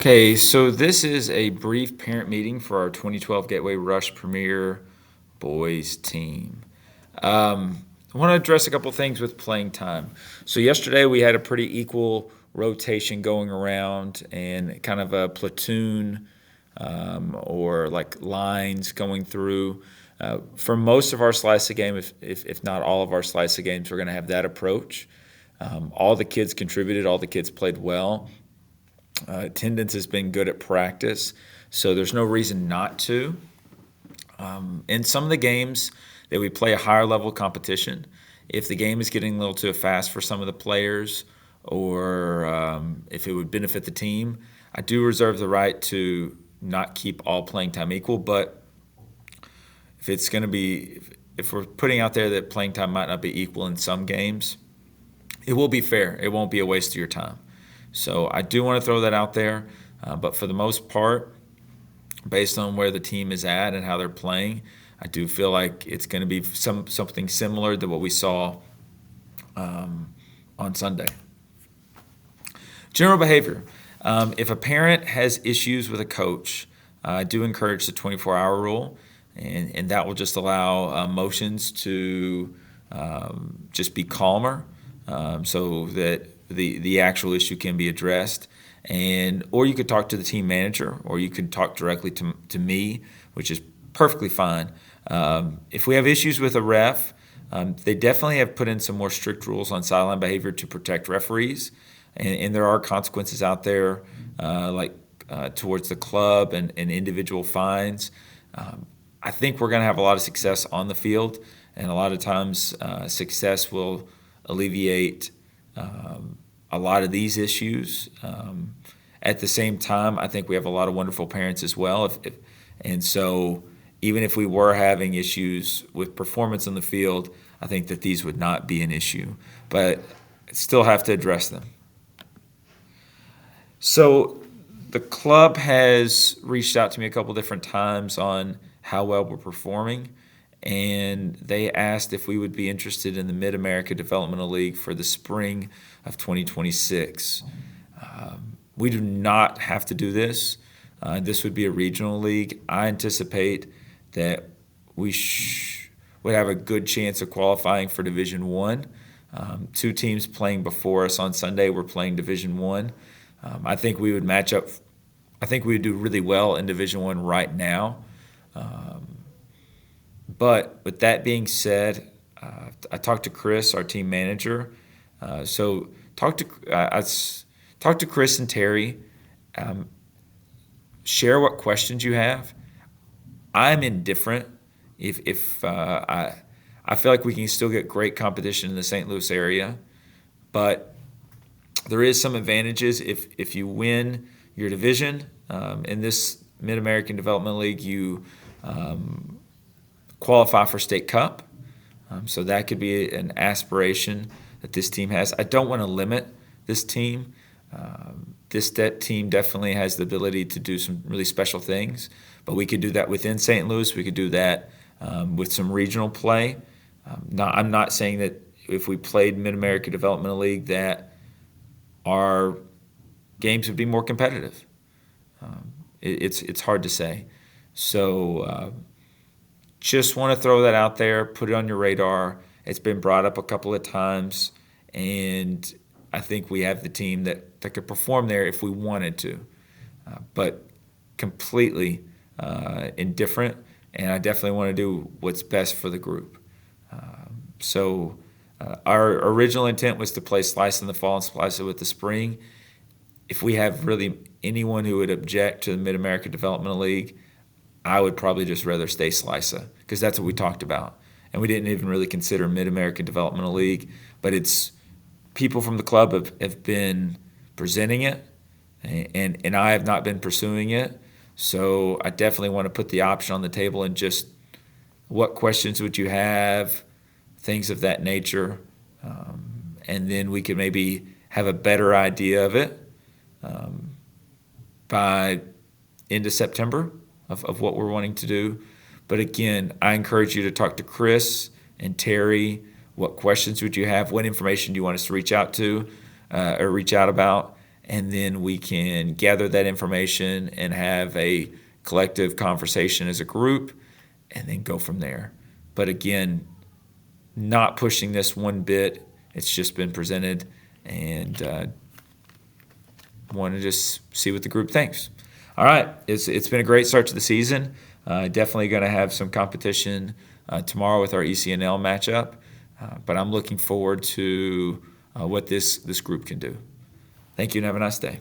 Okay, so this is a brief parent meeting for our 2012 Gateway Rush Premier boys team. I want to address a couple things with playing time. So yesterday we had a pretty equal rotation going around and kind of a platoon or like lines going through. For most of our slice of game, if not all of our slice of games, we're going to have that approach. All the kids contributed, all the kids played well. Attendance has been good at practice, so there's no reason not to. In some of the games that we play a higher level competition, if the game is getting a little too fast for some of the players, or if it would benefit the team, I do reserve the right to not keep all playing time equal. But if it's going to be, if we're putting out there that playing time might not be equal in some games, it will be fair. It won't be a waste of your time. So I do want to throw that out there. But for the most part, based on where the team is at and how they're playing, I do feel like it's going to be something similar to what we saw on Sunday. General behavior. If a parent has issues with a coach, I do encourage the 24-hour rule, and that will just allow emotions to just be calmer, so that the actual issue can be addressed. Or you could talk to the team manager, or you could talk directly to me, which is perfectly fine. If we have issues with a ref, they definitely have put in some more strict rules on sideline behavior to protect referees, and there are consequences out there, towards the club and individual fines. I think we're going to have a lot of success on the field, and a lot of times success will alleviate a lot of these issues. At the same time, I think we have a lot of wonderful parents as well. And so even if we were having issues with performance on the field, I think that these would not be an issue. But still have to address them. So the club has reached out to me a couple different times on how well we're performing, and they asked if we would be interested in the Mid-America Developmental League for the spring of 2026. We do not have to do this. This would be a regional league. I anticipate that we would have a good chance of qualifying for Division One. Two teams playing before us on Sunday were playing Division One. I think we would match up. I think we would do really well in Division One right now. But with that being said, I talked to Chris, our team manager. So talk to Chris and Terry. Share what questions you have. I'm indifferent. If I feel like we can still get great competition in the St. Louis area, but there is some advantages if you win your division in this Mid-American Development League. You qualify for State Cup, so that could be an aspiration that this team has. I don't want to limit this team. This team definitely has the ability to do some really special things, but we could do that within St. Louis. We could do that with some regional play. I'm not saying that if we played Mid-America Developmental League that our games would be more competitive. It's hard to say. So just want to throw that out there, put it on your radar. It's been brought up a couple of times, and I think we have the team that could perform there if we wanted to. But completely indifferent, and I definitely want to do what's best for the group. So our original intent was to play Slice in the fall and Slice it with the spring. If we have really anyone who would object to the Mid-America Developmental League, I would probably just rather stay Slice, because that's what we talked about. And we didn't even really consider Mid-America Developmental League, but it's people from the club have been presenting it, and I have not been pursuing it. So I definitely want to put the option on the table, and just what questions would you have, things of that nature, and then we could maybe have a better idea of it by end of September of what we're wanting to do. But again, I encourage you to talk to Chris and Terry. What questions would you have? What information do you want us to reach out to or reach out about? and then we can gather that information and have a collective conversation as a group, and then go from there. But again, not pushing this one bit. It's just been presented, and want to just see what the group thinks. All right, it's been a great start to the season. Definitely going to have some competition tomorrow with our ECNL matchup, but I'm looking forward to what this group can do. Thank you, and have a nice day.